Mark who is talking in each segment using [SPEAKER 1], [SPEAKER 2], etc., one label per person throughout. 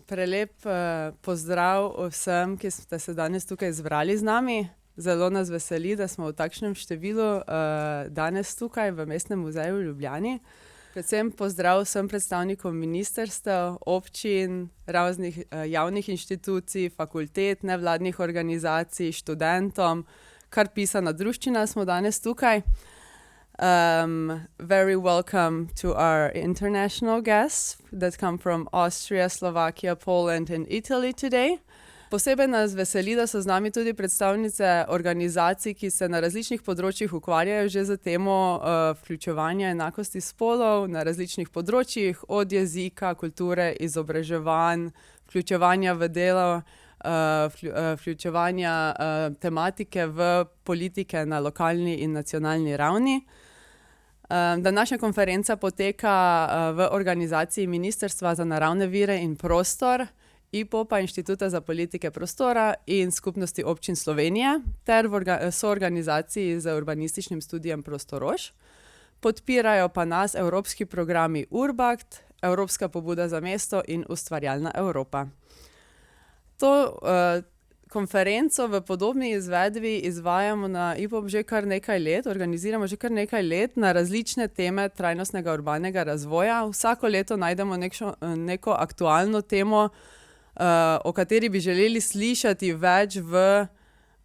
[SPEAKER 1] Prelep pozdrav vsem, ki ste se danes tukaj zbrali z nami. Zelo nas veseli, da smo v takšnem številu danes tukaj v Mestnem muzeju v Ljubljani. Predvsem pozdrav vsem predstavnikom ministrstev, občin, raznih javnih inštitucij, fakultet, nevladnih organizacij, študentom, kar pisana druščina smo danes tukaj. Very welcome to our international guests that come from Austria, Slovakia, Poland and Italy today. Posebej nas veseli, da so z nami tudi predstavnice organizacij, ki se na različnih področjih ukvarjajo že z temo vključevanja enakosti spolov na različnih področjih, od jezika, kulture, izobraževanj, vključevanja v delo, vključevanja tematike v politike na lokalni in nacionalni ravni. Današnja konferenca poteka v organizaciji Ministrstva za naravne vire in prostor, IPOP-a, Inštituta za politike prostora in Skupnosti občin Slovenije ter v soorganizaciji z urbanističnim studijem Prostorož. Podpirajo pa nas evropski programi Urbact, Evropska pobuda za mesto in Ustvarjalna Evropa. To konferenco v podobni izvedbi izvajamo na IPOP že kar nekaj let, organiziramo že kar nekaj let na različne teme trajnostnega urbanega razvoja. Vsako leto najdemo neko aktualno temo, o kateri bi želeli slišati več v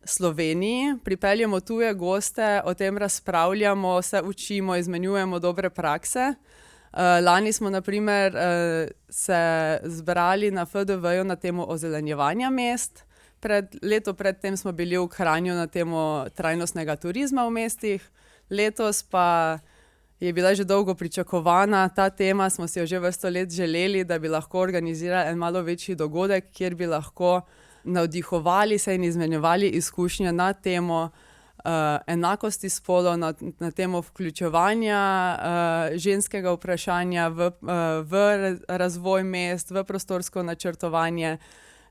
[SPEAKER 1] Sloveniji. Pripeljemo tuje goste, o tem razpravljamo, se učimo, izmenjujemo dobre prakse. Lani smo na primer se zbrali na FDV-ju na temo ozelenjevanja mest. Leto predtem smo bili v Kranju na temo trajnostnega turizma v mestih. Letos pa je bila že dolgo pričakovana ta tema, smo si jo že vrsto let želeli, da bi lahko organizirali en malo večji dogodek, kjer bi lahko navdihovali se in izmenjevali izkušnje na temo enakosti spolov, na temo vključevanja ženskega vprašanja v razvoj mest, v prostorsko načrtovanje.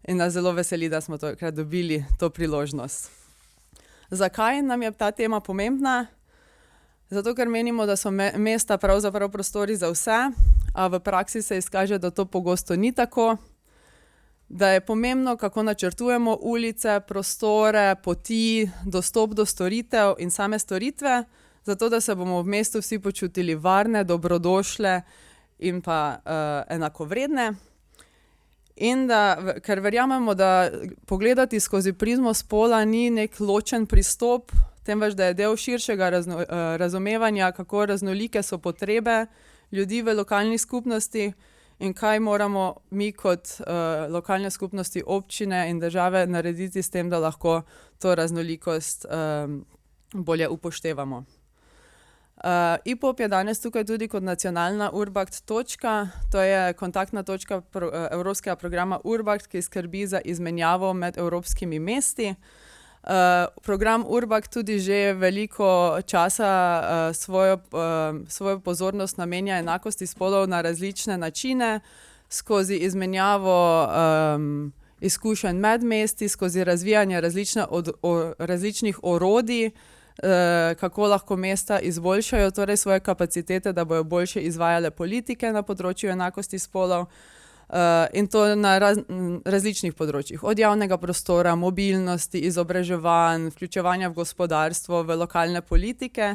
[SPEAKER 1] In nas zelo veseli, da smo tokrat dobili to priložnost. Zakaj nam je ta tema pomembna? Zato, ker menimo, da so mesta pravzaprav prostori za vse, a v praksi se izkaže, da to pogosto ni tako. Da je pomembno, kako načrtujemo ulice, prostore, poti, dostop do storitev in same storitve, zato da se bomo v mestu vsi počutili varne, dobrodošle in pa enakovredne. In ker verjamemo, da pogledati skozi prizmo spola ni nek ločen pristop, temveč da je del širšega razumevanja, kako raznolike so potrebe ljudi v lokalni skupnosti in kaj moramo mi kot lokalne skupnosti, občine in države narediti s tem, da lahko to raznolikost bolje upoštevamo. IPOP je danes tukaj tudi kot nacionalna Urbact točka, to je kontaktna točka evropskega programa Urbact, ki skrbi za izmenjavo med evropskimi mesti. Program Urbact tudi že veliko časa svojo pozornost namenja enakosti spolov na različne načine, skozi izmenjavo izkušenj med mesti, skozi razvijanje različnih orodij, kako lahko mesta izboljšajo torej svoje kapacitete, da bojo boljše izvajale politike na področju enakosti spolov. In to na različnih področjih, od javnega prostora, mobilnosti, izobraževanj, vključevanja v gospodarstvo, v lokalne politike.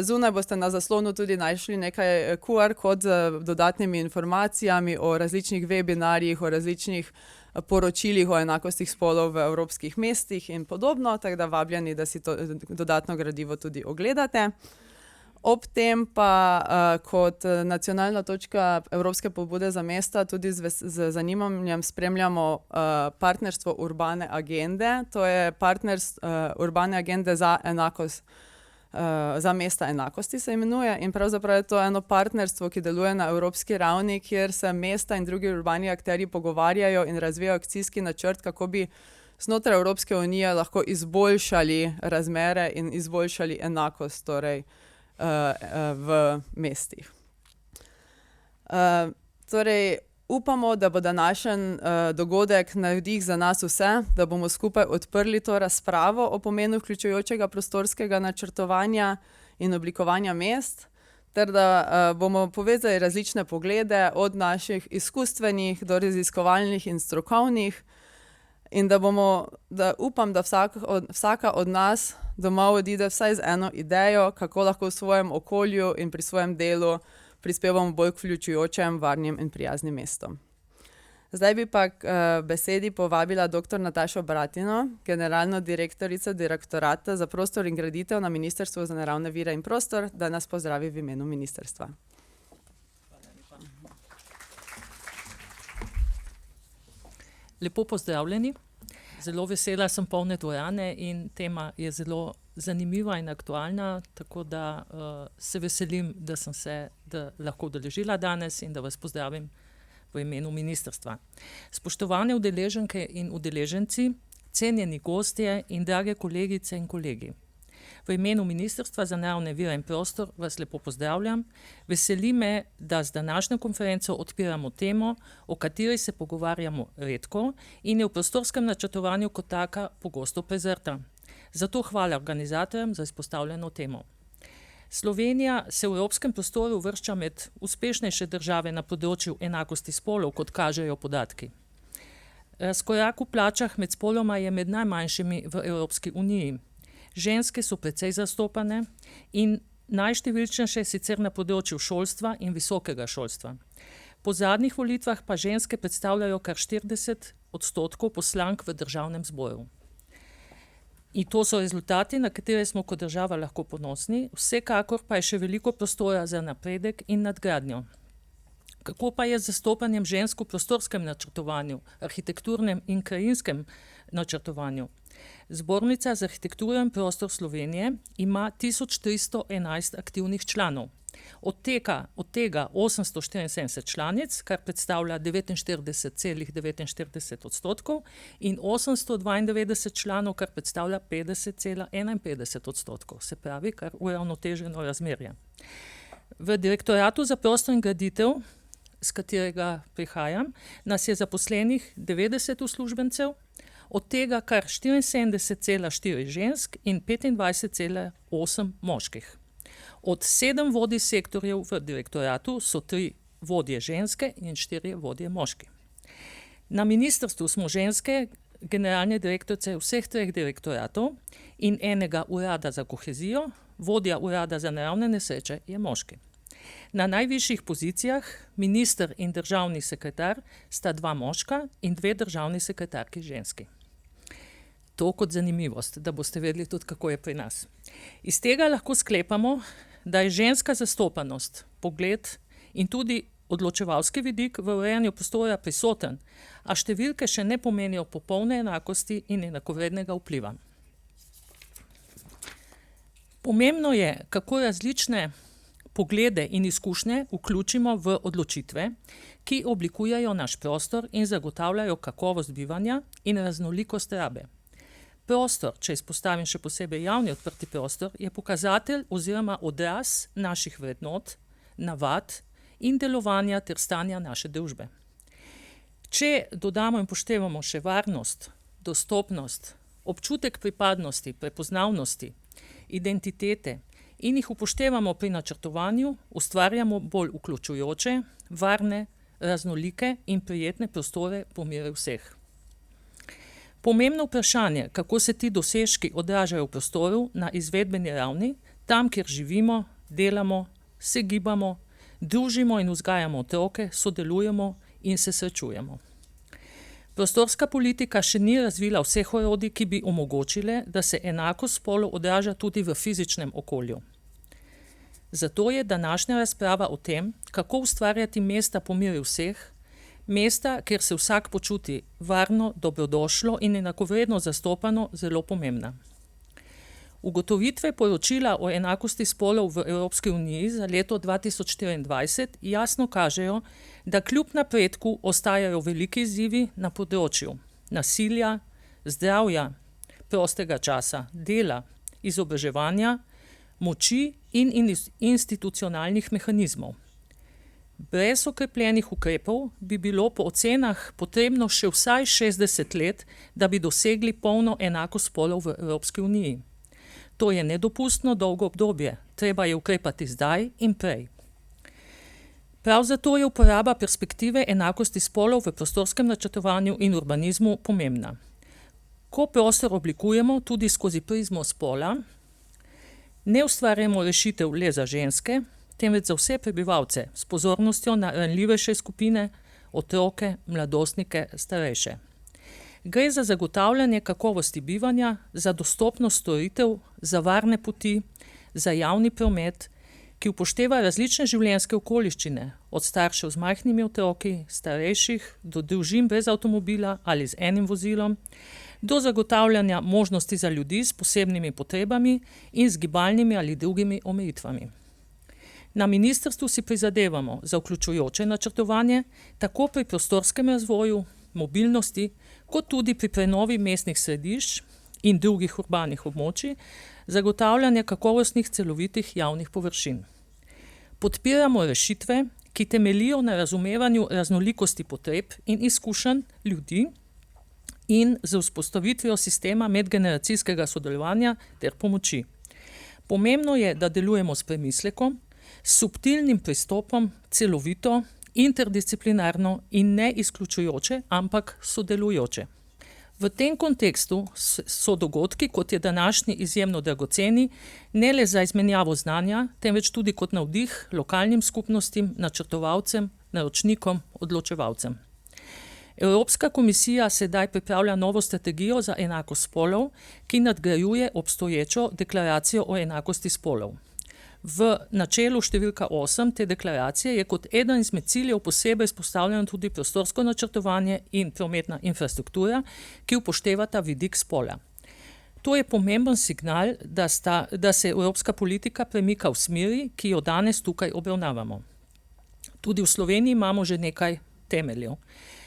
[SPEAKER 1] Zunaj boste na zaslonu tudi našli nekaj QR kod z dodatnimi informacijami o različnih webinarjih, o različnih poročilih o enakostih spolov v evropskih mestih in podobno, tako da vabljeni, da si to dodatno gradivo tudi ogledate. Ob tem pa kot nacionalna točka Evropske pobude za mesta tudi z zanimanjem spremljamo partnerstvo urbane agende. To je urbane agende za enakost, za mesta enakosti se imenuje in pravzaprav je to eno partnerstvo, ki deluje na evropski ravni, kjer se mesta in drugi urbani akterji pogovarjajo in razvijajo akcijski načrt, kako bi znotraj Evropske unije lahko izboljšali razmere in izboljšali enakost torej v mestih. Torej, upamo, da bo današnji dogodek navdih za nas vse, da bomo skupaj odprli to razpravo o pomenu vključujočega prostorskega načrtovanja in oblikovanja mest ter da bomo povezali različne poglede od naših izkustvenih do raziskovalnih in strokovnih in da upam, da vsaka od nas domov odide vsaj z eno idejo, kako lahko v svojem okolju in pri svojem delu prispevamo bolj k vključujočem, varnim in prijaznim mestom. Zdaj bi pa k besedi povabila dr. Natašo Bratino, generalno direktorico Direktorata za prostor in graditev na Ministrstvu za naravne vire in prostor, da nas pozdravi v imenu ministrstva.
[SPEAKER 2] Lepo pozdravljeni. Zelo vesela sem polne dvorane in tema je zelo zanimiva in aktualna, tako da se veselim, da sem se lahko udeležila danes in da vas pozdravim v imenu ministrstva. Spoštovane udeleženke in udeleženci, cenjeni gostje in drage kolegice in kolegi. V imenu Ministrstva za naravne vire in prostor vas lepo pozdravljam. Veseli me, da z današnjo konferenco odpiramo temo, o kateri se pogovarjamo redko in je v prostorskem načrtovanju kot taka pogosto prezrta. Zato hvala organizatorjem za izpostavljeno temo. Slovenija se v evropskem prostoru uvršča med uspešnejše države na področju enakosti spolov, kot kažejo podatki. Razkorak v plačah med spoloma je med najmanjšimi v Evropski uniji. Ženske so precej zastopane in najštevilčnejše sicer na področju šolstva in visokega šolstva. Po zadnjih volitvah pa ženske predstavljajo kar 40% poslank v državnem zboru. In to so rezultati, na katere smo kot država lahko ponosni, vsekakor pa je še veliko prostora za napredek in nadgradnjo. Kako pa je z zastopanjem žensk v prostorskem načrtovanju, arhitekturnem in krajinskem načrtovanju? Zbornica za arhitekturo in prostor Slovenije ima 1311 aktivnih članov. Od tega 874 članic, kar predstavlja 49,49% in 892 članov, kar predstavlja 50,51%, se pravi, kar uravnoteženo razmerje. V Direktoratu za prostor in graditev, z katerega prihajam, nas je zaposlenih 90 uslužbencev, od tega kar 74,4 žensk in 25,8 moških. Od 7 vodij sektorjev v direktoratu so 3 vodje ženske in 4 vodje moški. Na ministrstvu smo ženske, generalne direktorice vseh 3 direktoratov in enega urada za kohezijo, vodja urada za naravne nesreče je moški. Na najvišjih pozicijah, minister in državni sekretar, sta 2 moška in 2 državni sekretarki ženski. To kot zanimivost, da boste vedeli tudi, kako je pri nas. Iz tega lahko sklepamo, da je ženska zastopanost, pogled in tudi odločevalski vidik v urejanju prostora prisoten, a številke še ne pomenijo popolne enakosti in enakovrednega vpliva. Pomembno je, kako različne poglede in izkušnje vključimo v odločitve, ki oblikujejo naš prostor in zagotavljajo kakovost bivanja in raznolikost rabe. Prostor, če izpostavim še posebej javni odprti prostor, je pokazatelj oziroma odraz naših vrednot, navad in delovanja ter stanja naše družbe. Če dodamo in upoštevamo še varnost, dostopnost, občutek pripadnosti, prepoznavnosti, identitete in jih upoštevamo pri načrtovanju, ustvarjamo bolj vključujoče, varne, raznolike in prijetne prostore po meri vseh. Pomembno vprašanje, kako se ti dosežki odražajo v prostoru na izvedbeni ravni, tam, kjer živimo, delamo, se gibamo, družimo in vzgajamo otroke, sodelujemo in se srečujemo. Prostorska politika še ni razvila vseh orodij, ki bi omogočile, da se enakost spolov odraža tudi v fizičnem okolju. Zato je današnja razprava o tem, kako ustvarjati mesta po meri vseh, mesta, kjer se vsak počuti varno, dobrodošlo in enakovredno zastopano, zelo pomembna. Ugotovitve poročila o enakosti spolov v Evropski uniji za leto 2024 jasno kažejo, da kljub napredku ostajajo veliki izzivi na področju nasilja, zdravja, prostega časa, dela, izobraževanja, moči in institucionalnih mehanizmov. Brez okrepljenih ukrepov bi bilo po ocenah potrebno še vsaj 60 let, da bi dosegli polno enakost spolov v Evropski uniji. To je nedopustno dolgo obdobje. Treba je ukrepati zdaj in prej. Prav zato je uporaba perspektive enakosti spolov v prostorskem načrtovanju in urbanizmu pomembna. Ko prostor oblikujemo tudi skozi prizmo spola, ne ustvarjamo rešitev le za ženske, temveč za vse prebivalce s pozornostjo na ranljivejše skupine, otroke, mladostnike, starejše. Gre za zagotavljanje kakovosti bivanja, za dostopnost storitev, za varne poti, za javni promet, ki upošteva različne življenjske okoliščine, od staršev z majhnimi otroki, starejših, do družin brez avtomobila ali z enim vozilom, do zagotavljanja možnosti za ljudi s posebnimi potrebami in z gibalnimi ali drugimi omejitvami. Na ministrstvu si prizadevamo za vključujoče načrtovanje, tako pri prostorskem razvoju, mobilnosti, kot tudi pri prenovi mestnih središč in drugih urbanih območij, zagotavljanje kakovostnih celovitih javnih površin. Podpiramo rešitve, ki temeljijo na razumevanju raznolikosti potreb in izkušenj ljudi in z vzpostavitvijo sistema medgeneracijskega sodelovanja ter pomoči. Pomembno je, da delujemo s premislekom, s subtilnim pristopom, celovito, interdisciplinarno in ne izključujoče, ampak sodelujoče. V tem kontekstu so dogodki, kot je današnji, izjemno dragoceni, ne le za izmenjavo znanja, temveč tudi kot navdih lokalnim skupnostim, načrtovalcem, naročnikom, odločevalcem. Evropska komisija sedaj pripravlja novo strategijo za enakost spolov, ki nadgrajuje obstoječo deklaracijo o enakosti spolov. V načelu številka 8 te deklaracije je kot eden izmed ciljev posebej izpostavljeno tudi prostorsko načrtovanje in prometna infrastruktura, ki upoštevata vidik spola. To je pomemben signal, da se evropska politika premika v smeri, ki jo danes tukaj obravnavamo. Tudi v Sloveniji imamo že nekaj temeljev.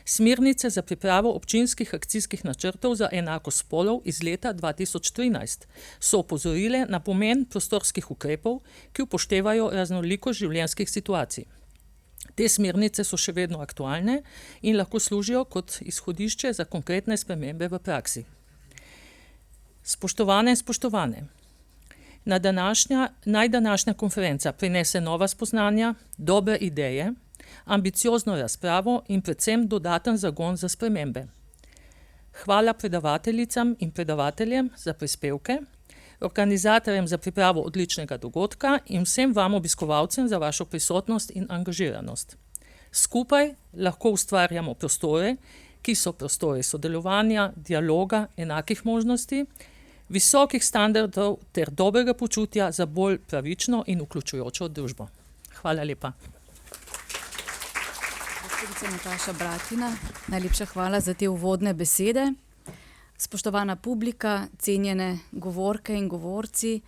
[SPEAKER 2] Smernice za pripravo občinskih akcijskih načrtov za enakost spolov iz leta 2013 so opozorile na pomen prostorskih ukrepov, ki upoštevajo raznolikost življenjskih situacij. Te smernice so še vedno aktualne in lahko služijo kot izhodišče za konkretne spremembe v praksi. Spoštovane in spoštovane, naj današnja konferenca prinese nova spoznanja, dobre ideje, ambiciozno razpravo in predvsem dodaten zagon za spremembe. Hvala predavateljicam in predavateljem za prispevke, organizatorjem za pripravo odličnega dogodka in vsem vam obiskovalcem za vašo prisotnost in angažiranost. Skupaj lahko ustvarjamo prostore, ki so prostori sodelovanja, dialoga, enakih možnosti, visokih standardov ter dobrega počutja za bolj pravično in vključujočo družbo. Hvala lepa.
[SPEAKER 3] Doktorica Nataša Bratina, najlepša hvala za te uvodne besede. Spoštovana publika, cenjene govorke in govorci,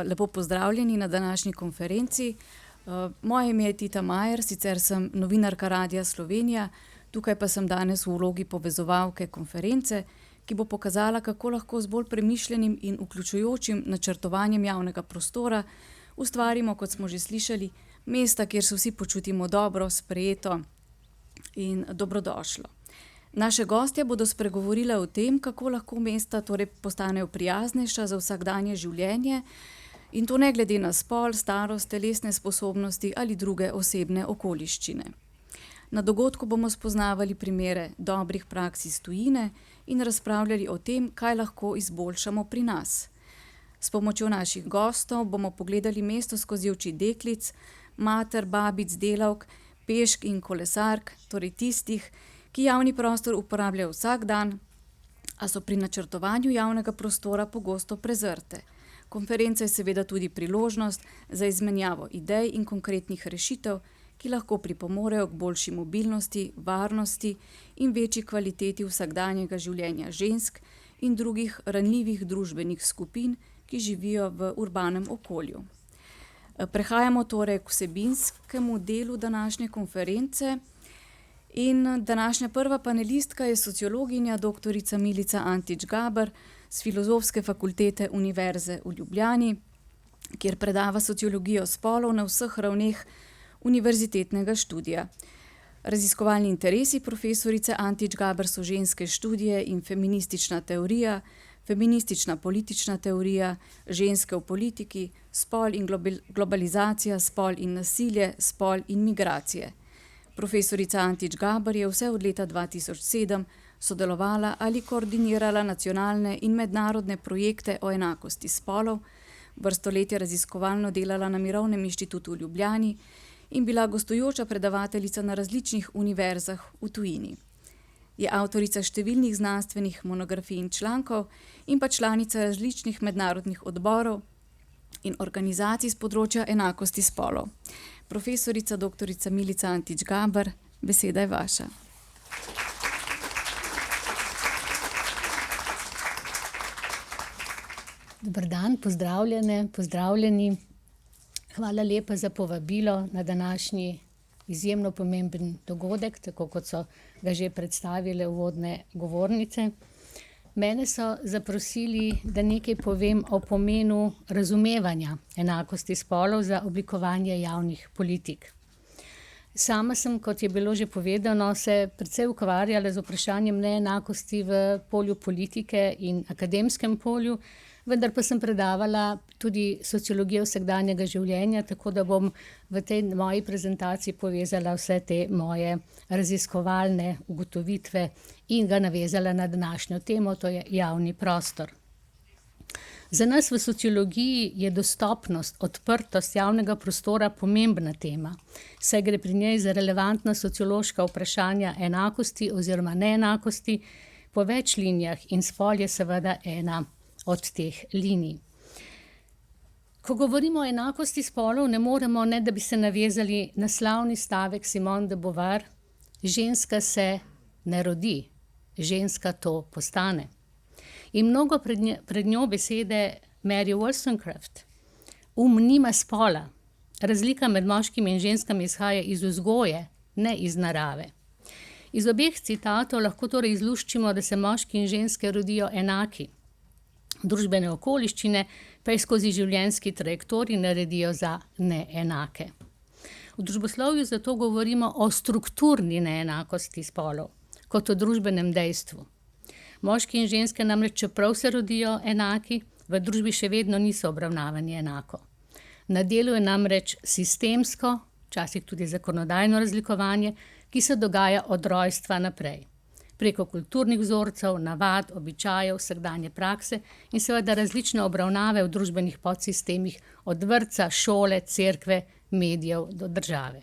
[SPEAKER 3] lepo pozdravljeni na današnji konferenci. Moje ime je Tita Majer, sicer sem novinarka Radia Slovenija, tukaj pa sem danes v vlogi povezovalke konference, ki bo pokazala, kako lahko z bolj premišljenim in vključujočim načrtovanjem javnega prostora ustvarimo, kot smo že slišali, mesta, kjer se vsi počutimo dobro, sprejeto in dobrodošlo. Naše gostje bodo spregovorile o tem, kako lahko mesta torej postanejo prijaznejša za vsakdanje življenje in to ne glede na spol, starost, telesne sposobnosti ali druge osebne okoliščine. Na dogodku bomo spoznavali primere dobrih praks iz tujine in razpravljali o tem, kaj lahko izboljšamo pri nas. S pomočjo naših gostov bomo pogledali mesto skozi oči deklic, mater, babic, delavk, pešk in kolesark, torej tistih, ki javni prostor uporabljajo vsak dan, a so pri načrtovanju javnega prostora pogosto prezrte. Konferenca je seveda tudi priložnost za izmenjavo idej in konkretnih rešitev, ki lahko pripomorejo k boljši mobilnosti, varnosti in večji kvaliteti vsakdanjega življenja žensk in drugih ranljivih družbenih skupin, ki živijo v urbanem okolju. Prehajamo torej k vsebinskemu delu današnje konference in današnja prva panelistka je sociologinja doktorica Milica Antić Gaber z Filozofske fakultete Univerze v Ljubljani, kjer predava sociologijo spolov na vseh ravneh univerzitetnega študija. Raziskovalni interesi profesorice Antić Gaber so ženske študije in feministična teorija, feministična politična teorija, ženske v politiki, spol in globalizacija, spol in nasilje, spol in migracije. Profesorica Antič Gaber je vse od leta 2007 sodelovala ali koordinirala nacionalne in mednarodne projekte o enakosti spolov, vrsto let je raziskovalno delala na Mirovnem inštitutu v Ljubljani in bila gostujoča predavateljica na različnih univerzah v tujini. Je avtorica številnih znanstvenih monografij in člankov in pa članica različnih mednarodnih odborov in organizacij z področja enakosti spolov. Profesorica doktorica Milica Antič Gaber, beseda je vaša.
[SPEAKER 4] Dober dan, pozdravljene, pozdravljeni. Hvala lepa za povabilo na današnji izjemno pomemben dogodek, tako kot so ga že predstavile uvodne govornice. Mene so zaprosili, da nekaj povem o pomenu razumevanja enakosti spolov za oblikovanje javnih politik. Sama sem, kot je bilo že povedano, se precej ukvarjala z vprašanjem neenakosti v polju politike in akademskem polju, vendar pa sem predavala tudi sociologijo vsakdanjega življenja, tako da bom v tej moji prezentaciji povezala vse te moje raziskovalne ugotovitve in ga navezala na današnjo temo, to je javni prostor. Za nas v sociologiji je dostopnost, odprtost javnega prostora pomembna tema, saj gre pri njej za relevantna sociološka vprašanja enakosti oziroma neenakosti po več linijah in spol je seveda ena od teh linij. Ko govorimo o enakosti spolov, ne moremo, ne da bi se navezali na slavni stavek Simone de Beauvoir: ženska se ne rodi, ženska to postane. In mnogo pred njo besede Mary Wollstonecraft: nima spola. Razlika med moškimi in ženskami izhaja iz vzgoje, ne iz narave. Iz obeh citatov lahko torej izluščimo, da se moški in ženske rodijo enaki. Družbene okoliščine pa jih skozi življenjski trajektorij naredijo za neenake. V družboslovju zato govorimo o strukturni neenakosti spolov, kot o družbenem dejstvu. Moški in ženske namreč, čeprav se rodijo enaki, v družbi še vedno niso obravnavani enako. Na delu je namreč sistemsko, včasih tudi zakonodajno razlikovanje, ki se dogaja od rojstva naprej. Preko kulturnih vzorcev, navad, običajev, vsakdanje prakse in seveda različne obravnave v družbenih podsistemih od vrtca, šole, cerkve, medijev do države.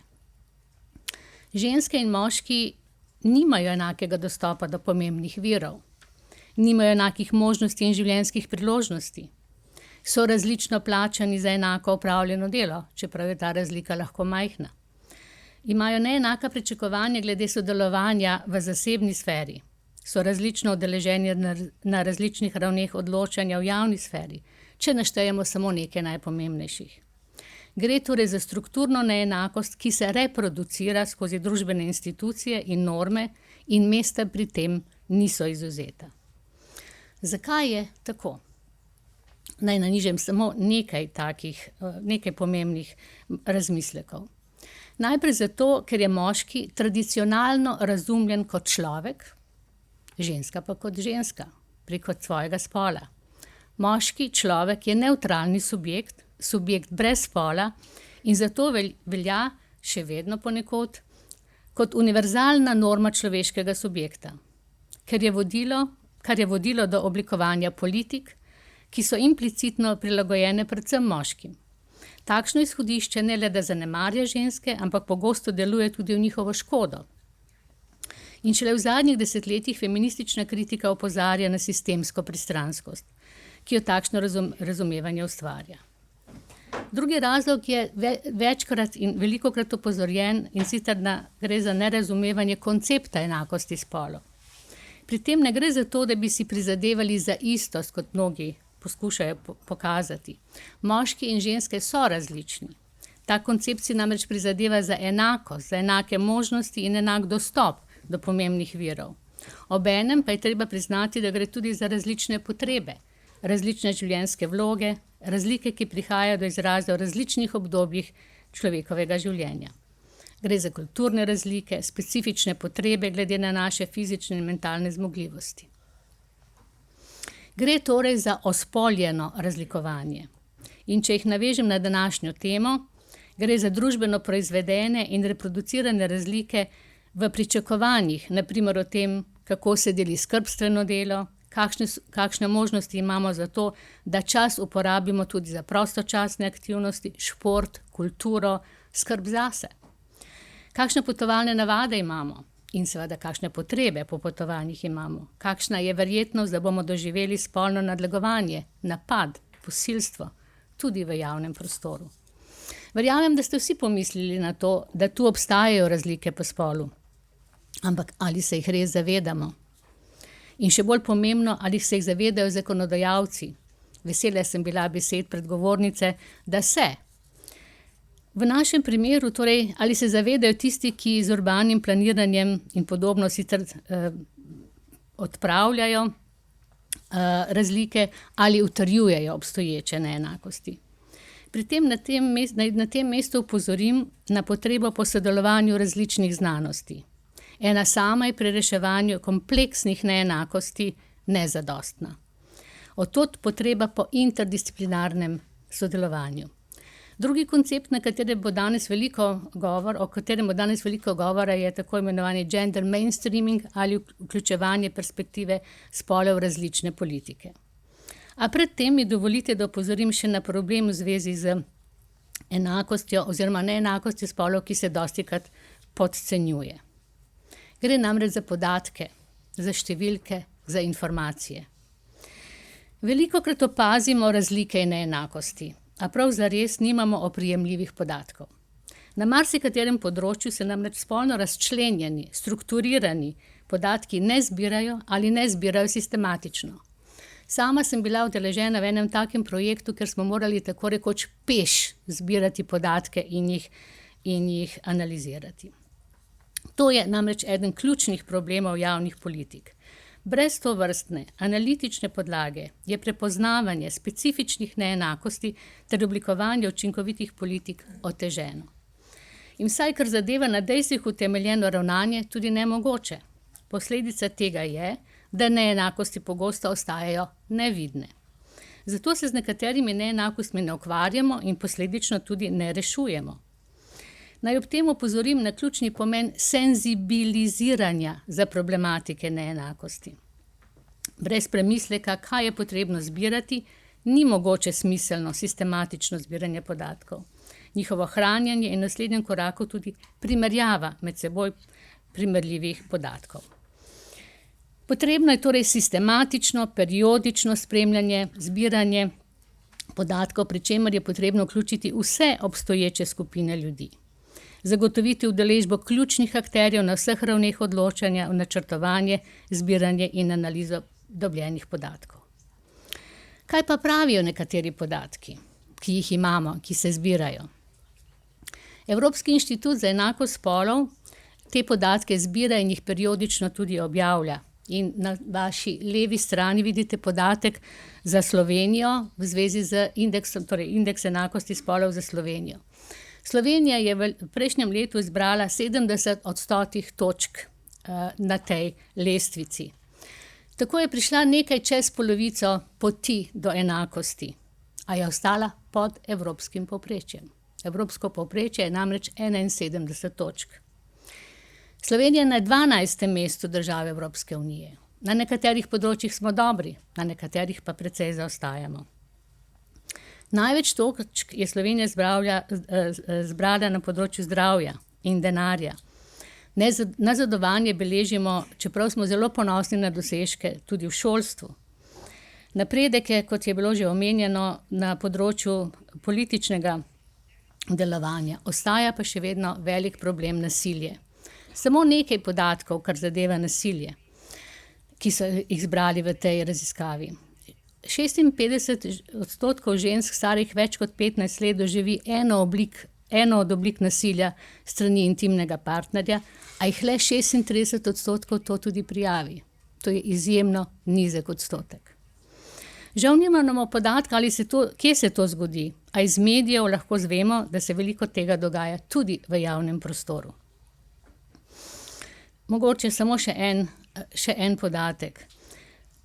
[SPEAKER 4] Ženske in moški nimajo enakega dostopa do pomembnih virov, nimajo enakih možnosti in življenjskih priložnosti, so različno plačani za enako opravljeno delo, čeprav je ta razlika lahko majhna. Imajo neenaka pričakovanja glede sodelovanja v zasebni sferi, so različno udeleženi na različnih ravneh odločanja v javni sferi, če naštejemo samo nekaj najpomembnejših. Gre torej za strukturno neenakost, ki se reproducira skozi družbene institucije in norme in mesta pri tem niso izvzeta. Zakaj je tako? Naj nanižem samo nekaj pomembnih razmislekov. Najprej zato, ker je moški tradicionalno razumljen kot človek, ženska pa kot ženska, preko svojega spola. Moški človek je nevtralni subjekt, subjekt brez spola in zato velja še vedno ponekod kot univerzalna norma človeškega subjekta, kar je vodilo do oblikovanja politik, ki so implicitno prilagojene predvsem moškim. Takšno izhodišče ne le da zanemarja ženske, ampak pogosto deluje tudi v njihovo škodo. In šele v zadnjih desetletjih feministična kritika opozarja na sistemsko pristranskost, ki jo takšno razumevanje ustvarja. Drugi razlog je večkrat in velikokrat opozorjen, in sicer gre za nerazumevanje koncepta enakosti spolov. Pri tem ne gre za to, da bi si prizadevali za istost, kot mnogi poskušajo pokazati. Moški in ženske so različni. Ta koncept si namreč prizadeva za enakost, za enake možnosti in enak dostop do pomembnih virov. Obenem pa je treba priznati, da gre tudi za različne potrebe, različne življenjske vloge, razlike, ki prihajajo do izraza v različnih obdobjih človekovega življenja. Gre za kulturne razlike, specifične potrebe glede na naše fizične in mentalne zmogljivosti. Gre torej za ospoljeno razlikovanje. In če jih navežem na današnjo temo, gre za družbeno proizvedene in reproducirane razlike v pričakovanjih, na primer o tem, kako se deli skrbstveno delo, kakšne možnosti imamo za to, da čas uporabimo tudi za prostočasne aktivnosti, šport, kulturo, skrb zase. Kakšne potovalne navade imamo in seveda kakšne potrebe po potovanjih imamo. Kakšna je verjetnost, da bomo doživeli spolno nadlegovanje, napad, posilstvo, tudi v javnem prostoru. Verjamem, da ste vsi pomislili na to, da tu obstajajo razlike po spolu. Ampak ali se jih res zavedamo? In še bolj pomembno, ali se jih zavedajo zakonodajalci? Vesela sem bila besed predgovornice, da se. V našem primeru, torej, ali se zavedajo tisti, ki z urbanim planiranjem in podobno sicer odpravljajo razlike ali utrjujejo obstoječe neenakosti. Pri tem na tem mestu upozorim na potrebo po sodelovanju različnih znanosti. Ena sama je pri reševanju kompleksnih neenakosti nezadostna. Od tod potreba po interdisciplinarnem sodelovanju. Drugi koncept, o katerem bo danes veliko govora, je tako imenovani gender mainstreaming ali vključevanje perspektive spola v različne politike. A predtem mi dovolite, da opozorim še na problem v zvezi z enakostjo oziroma neenakostjo spolov, ki se dostikrat podcenjuje. Gre namreč za podatke, za številke, za informacije. Velikokrat opazimo razlike in neenakosti, a prav zares nimamo oprijemljivih podatkov. Na marsikaterem področju se namreč spolno razčlenjeni, strukturirani podatki ne zbirajo ali ne zbirajo sistematično. Sama sem bila udeležena v enem takem projektu, ker smo morali tako rekoč peš zbirati podatke in jih analizirati. To je namreč eden ključnih problemov javnih politik. Brez tovrstne analitične podlage je prepoznavanje specifičnih neenakosti ter oblikovanje učinkovitih politik oteženo. In vsaj kar zadeva na dejstvih utemeljeno ravnanje, tudi nemogoče. Posledica tega je, da neenakosti pogosto ostajajo nevidne. Zato se z nekaterimi neenakostmi ne ukvarjamo in posledično tudi ne rešujemo. Naj ob tem opozorim na ključni pomen senzibiliziranja za problematike neenakosti. Brez premisleka, kaj je potrebno zbirati, ni mogoče smiselno sistematično zbiranje podatkov. Njihovo hranjenje in v naslednjem koraku tudi primerjava med seboj primerljivih podatkov. Potrebno je torej sistematično, periodično spremljanje, zbiranje podatkov, pri čemer je potrebno vključiti vse obstoječe skupine ljudi. Zagotoviti udeležbo ključnih akterjev na vseh ravneh odločanja, načrtovanje, zbiranje in analizo dobljenih podatkov. Kaj pa pravijo nekateri podatki, ki jih imamo, ki se zbirajo? Evropski inštitut za enakost spolov te podatke zbira in jih periodično tudi objavlja. In na vaši levi strani vidite podatek za Slovenijo v zvezi z indeksom, torej indeks enakosti spolov za Slovenijo. Slovenija je v prejšnjem letu izbrala 70% točk na tej lestvici. Tako je prišla nekaj čez polovico poti do enakosti, a je ostala pod evropskim povprečjem. Evropsko povprečje je namreč 71 točk. Slovenija je na 12. mestu države Evropske unije. Na nekaterih področjih smo dobri, na nekaterih pa precej zaostajamo. Največ točk je Slovenija zbrala na področju zdravja in denarja. Nazadovanje beležimo, čeprav smo zelo ponosni na dosežke tudi v šolstvu. Napredek je, kot je bilo že omenjeno, na področju političnega delovanja. Ostaja pa še vedno velik problem nasilje. Samo nekaj podatkov, kar zadeva nasilje, ki so jih zbrali v tej raziskavi. 56% žensk starih več kot 15 let doživi eno od oblik nasilja strani intimnega partnerja, a jih le 36% to tudi prijavi. To je izjemno nizek odstotek. Žal nimamo podatka, kje se to zgodi, a iz medijev lahko zvemo, da se veliko tega dogaja tudi v javnem prostoru. Mogoče samo še en podatek.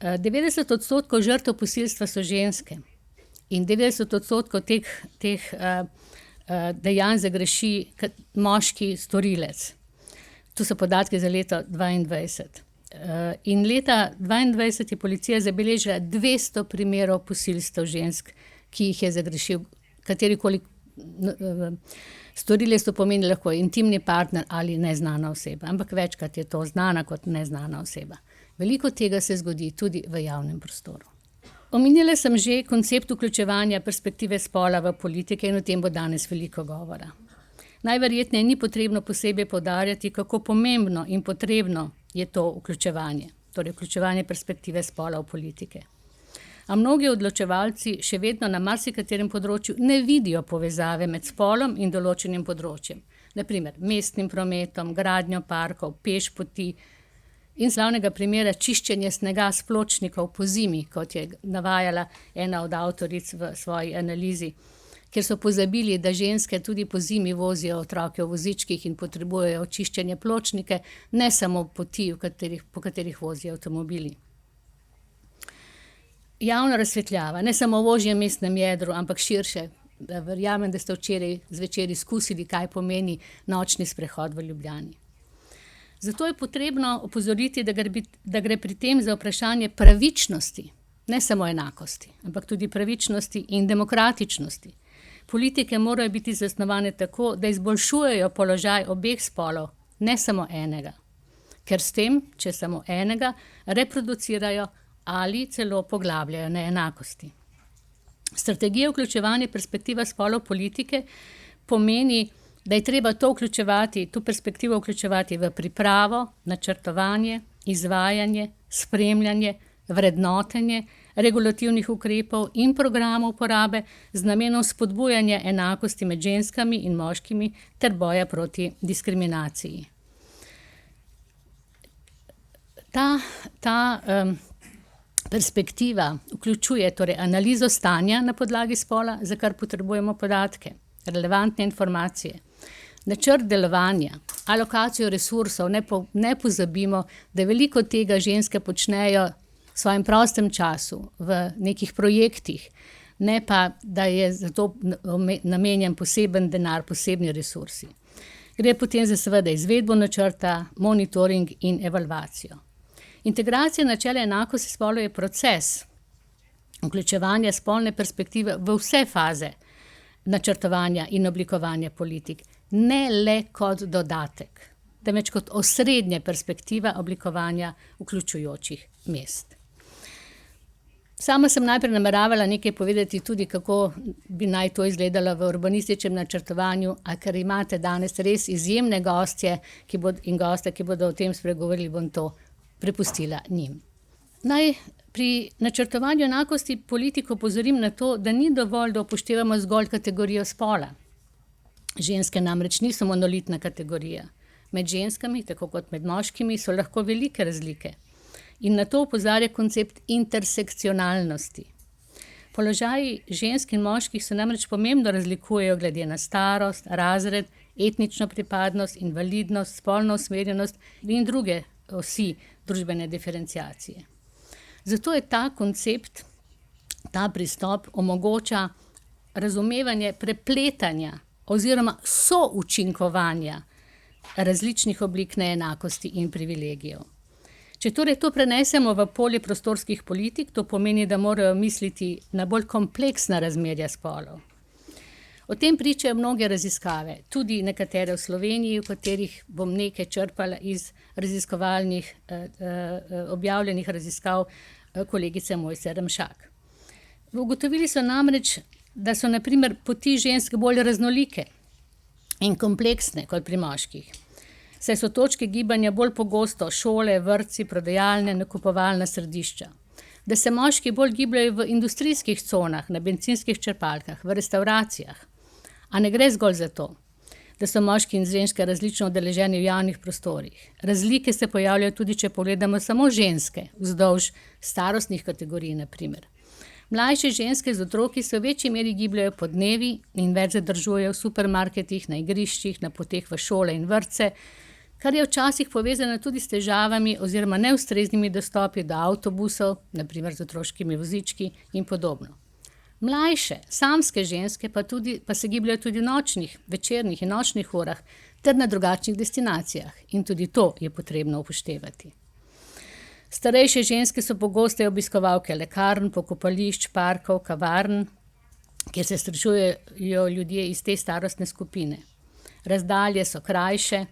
[SPEAKER 4] 90% žrtev posilstva so ženske in 90% teh dejanj zagreši moški storilec. To so podatki za leto 2022. In leta 2022 je policija zabeležila 200 primerov posilstev žensk, ki jih je zagrešil katerikoli storilec, to pomeni lahko intimni partner ali neznana oseba, ampak večkrat je to znana kot neznana oseba. Veliko tega se zgodi tudi v javnem prostoru. Omenila sem že koncept vključevanja perspektive spola v politike in o tem bo danes veliko govora. Najverjetneje ni potrebno posebej poudarjati, kako pomembno in potrebno je to vključevanje, torej vključevanje perspektive spola v politike. A mnogi odločevalci še vedno na marsikaterem področju ne vidijo povezave med spolom in določenim področjem. Naprimer, mestnim prometom, gradnjo parkov, pešpoti in slavnega primera čiščenja snega s pločnikov po zimi, kot je navajala ena od avtoric v svoji analizi, ker so pozabili, da ženske tudi po zimi vozijo otroke v vozičkih in potrebujejo čiščenje pločnike, ne samo poti, po katerih vozijo avtomobili. Javna razsvetljava, ne samo v ožjem mestnem jedru, ampak širše. Verjamem, da ste včeraj zvečer izkusili, kaj pomeni nočni sprehod v Ljubljani. Zato je potrebno opozoriti, da gre pri tem za vprašanje pravičnosti, ne samo enakosti, ampak tudi pravičnosti in demokratičnosti. Politike morajo biti zasnovane tako, da izboljšujejo položaj obeh spolov, ne samo enega. Ker s tem, če samo enega, reproducirajo ali celo poglabljajo neenakosti. Strategija vključevanja perspektiva spolov politike pomeni, da je treba to perspektivo vključevati v pripravo, načrtovanje, izvajanje, spremljanje, vrednotenje regulativnih ukrepov in programov uporabe z namenom spodbujanja enakosti med ženskami in moškimi ter boja proti diskriminaciji. Ta perspektiva vključuje torej analizo stanja na podlagi spola, za kar potrebujemo podatke, relevantne informacije, načrt delovanja, alokacijo resursov. Ne pozabimo, da veliko tega ženske počnejo v svojem prostem času, v nekih projektih, ne pa, da je za to namenjen poseben denar, posebni resursi. Gre potem za seveda izvedbo načrta, monitoring in evalvacijo. Integracija načela enakosti spolov je proces vključevanja spolne perspektive v vse faze načrtovanja in oblikovanja politik, ne le kot dodatek, temveč kot osrednja perspektiva oblikovanja vključujočih mest. Sama sem najprej nameravala nekaj povedati tudi, kako bi naj to izgledalo v urbanističnem načrtovanju, a ker imate danes res izjemne gostje in goste, ki bodo o tem spregovorili, bom to prepustila njim. Naj pri načrtovanju enakosti politiko opozorim na to, da ni dovolj, da upoštevamo zgolj kategorijo spola. Ženske namreč niso monolitna kategorija. Med ženskami, tako kot med moškimi, so lahko velike razlike. In na to opozarja koncept intersekcionalnosti. Položaji žensk in moških se namreč pomembno razlikujejo glede na starost, razred, etnično pripadnost, invalidnost, spolno usmerjenost in druge osi družbene diferenciacije. Zato je ta koncept, ta pristop omogoča razumevanje prepletanja oziroma součinkovanja različnih oblik neenakosti in privilegijev. Če torej to prenesemo v polje prostorskih politik, to pomeni, da morajo misliti na bolj kompleksna razmerja spolov. O tem pričajo mnoge raziskave, tudi nekatere v Sloveniji, v katerih bom nekaj črpala iz raziskovalnih, objavljenih raziskav kolegice Mojce Ramšak. Ugotovili so namreč, da so na primer poti žensk bolj raznolike in kompleksne kot pri moških. Saj so točke gibanja bolj pogosto šole, vrtci, prodajalne, nakupovalna središča. Da se moški bolj gibljajo v industrijskih conah, na bencinskih črpalkah, v restavracijah. A ne gre zgolj za to, da so moški in ženske različno udeleženi v javnih prostorih. Razlike se pojavljajo tudi, če pogledamo samo ženske, vzdolž starostnih kategorij, na primer. Mlajše ženske z otroki se v večji meri gibljajo po dnevi in več zadržujejo v supermarketih, na igriščih, na poteh v šole in vrtce, kar je včasih povezano tudi s težavami oziroma neustreznimi dostopi do avtobusov, naprimer z otroškimi vozički in podobno. Mlajše, samske ženske pa se gibljajo tudi v nočnih, večernih in nočnih urah ter na drugačnih destinacijah in tudi to je potrebno upoštevati. Starejše ženske so pogosteje obiskovalke lekarn, pokopališč, parkov, kavarn, kjer se srečujejo ljudje iz te starostne skupine. Razdalje so krajše,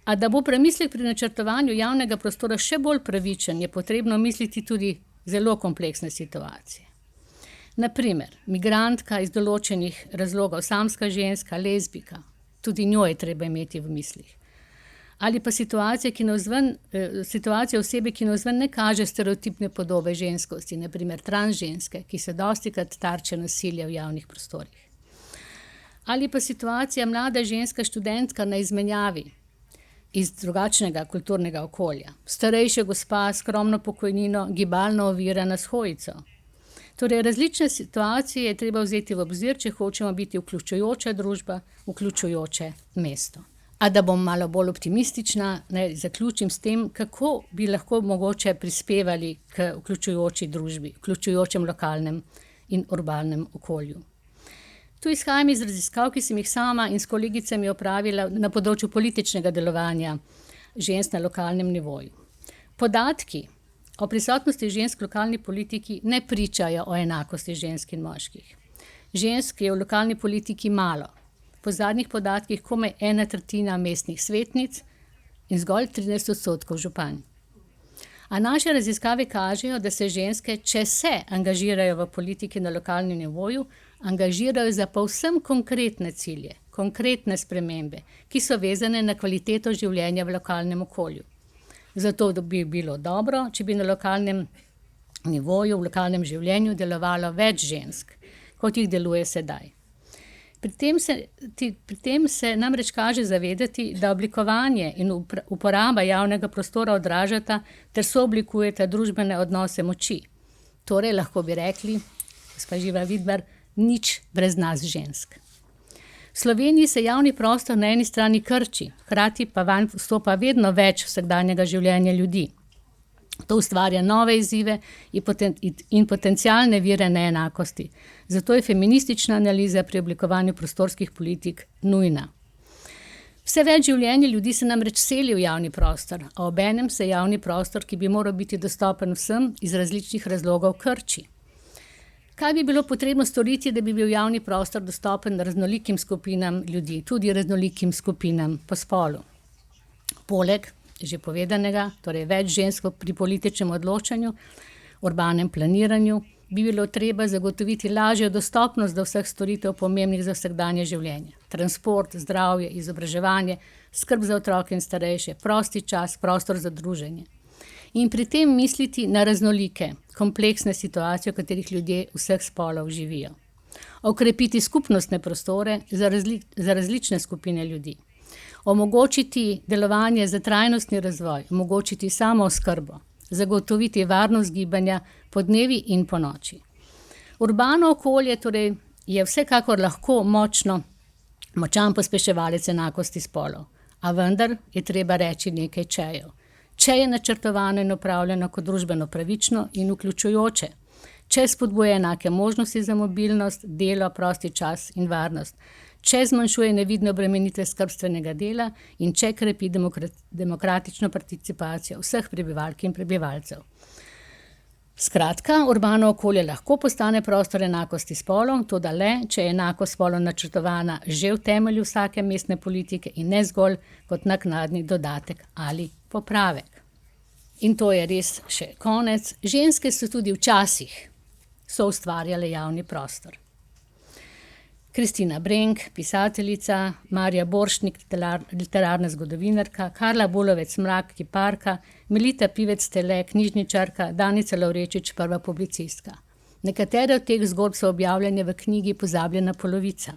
[SPEAKER 4] a da bo premislek pri načrtovanju javnega prostora še bolj pravičen, je potrebno misliti tudi zelo kompleksne situacije. Naprimer, migrantka iz določenih razlogov, samska ženska, lezbika, tudi njo je treba imeti v mislih. Ali pa situacija osebe, ki navzven ne kaže stereotipne podobe ženskosti, naprimer transženske, ki se dostikrat tarče nasilja v javnih prostorih. Ali pa situacija mlada ženska študentka na izmenjavi iz drugačnega kulturnega okolja, starejša gospa s skromno pokojnino, gibalno ovirana s hojico. Torej, različne situacije je treba vzeti v obzir, če hočemo biti vključujoča družba, vključujoče mesto. A da bom malo bolj optimistična, naj zaključim s tem, kako bi lahko mogoče prispevali k vključujoči družbi, vključujočem lokalnem in urbanem okolju. Tu izhajam iz raziskav, ki sem jih sama in s kolegicami opravila na področju političnega delovanja žensk na lokalnem nivoju. Podatki o prisotnosti žensk v lokalni politiki ne pričajo o enakosti žensk in moških. Žensk je v lokalni politiki malo. Po zadnjih podatkih komaj 1/3 mestnih svetnic in zgolj 13% županj. A naše raziskave kažejo, da se ženske, če se angažirajo v politiki na lokalnem nivoju, angažirajo za povsem konkretne cilje, konkretne spremembe, ki so vezane na kvaliteto življenja v lokalnem okolju. Zato bi bilo dobro, če bi na lokalnem nivoju, v lokalnem življenju delovalo več žensk, kot jih deluje sedaj. Pri tem se namreč kaže zavedati, da oblikovanje in uporaba javnega prostora odražata ter sooblikujeta družbene odnose moči. Torej, lahko bi rekli, gospa Živa Vidmar, nič brez nas žensk. V Sloveniji se javni prostor na eni strani krči, hkrati pa vanj vstopa vedno več vsakdanjega življenja ljudi. To ustvarja nove izzive in potencialne vire neenakosti. Zato je feministična analiza pri oblikovanju prostorskih politik nujna. Vse več življenja ljudi se namreč seli v javni prostor, a obenem se javni prostor, ki bi moral biti dostopen vsem, iz različnih razlogov krči. Kaj bi bilo potrebno storiti, da bi bil javni prostor dostopen raznolikim skupinam ljudi, tudi raznolikim skupinam po spolu? Poleg že povedanega, torej več žensk pri političnem odločanju, urbanem planiranju, bi bilo treba zagotoviti lažjo dostopnost do vseh storitev pomembnih za vsakdanje življenje. Transport, zdravje, izobraževanje, skrb za otroke in starejše, prosti čas, prostor za druženje. In pri tem misliti na raznolike, kompleksne situacije, v katerih ljudje vseh spolov živijo. Okrepiti skupnostne prostore za različne skupine ljudi. Omogočiti delovanje za trajnostni razvoj, omogočiti samooskrbo, zagotoviti varnost gibanja po dnevi in po noči. Urbano okolje torej je vsekakor lahko močan pospeševalec enakosti spolov, a vendar je treba reči nekaj čejev. Če je načrtovano in upravljeno kot družbeno pravično in vključujoče, če spodbuja enake možnosti za mobilnost, delo, prosti čas in varnost, če zmanjšuje nevidne obremenitve skrbstvenega dela in če krepi demokratično participacijo vseh prebivalk in prebivalcev. Skratka, urbano okolje lahko postane prostor enakosti spolov, toda le, če je enakost spolov načrtovana že v temelju vsake mestne politike in ne zgolj kot naknadni dodatek ali popravek. In to je res še konec. Ženske so tudi včasih soustvarjale javni prostor. Kristina Brenk, pisateljica, Marja Borštnik, literarna zgodovinarka, Karla Bulovec-Mrak, kiparka, Melita Pivec-Stele, knjižničarka, Danica Lavrečič, prva publicistka. Nekatere od teh zgodb so objavljene v knjigi Pozabljena polovica.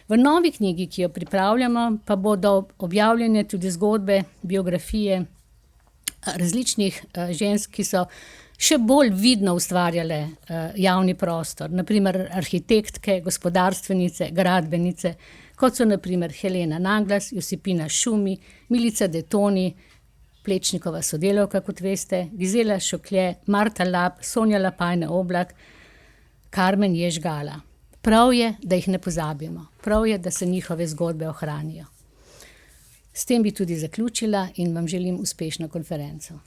[SPEAKER 4] V novi knjigi, ki jo pripravljamo, pa bodo objavljene tudi zgodbe, biografije različnih žensk, ki so še bolj vidno ustvarjale javni prostor, naprimer arhitektke, gospodarstvenice, gradbenice, kot so naprimer Helena Nanglas, Josipina Šumi, Milica Detoni, Plečnikova sodelavka, kot veste, Gizela Šoklje, Marta Lap, Sonja Lapajne Oblak, Karmen Ježgala. Prav je, da jih ne pozabimo. Prav je, da se njihove zgodbe ohranijo. S tem bi tudi zaključila in vam želim uspešno konferenco.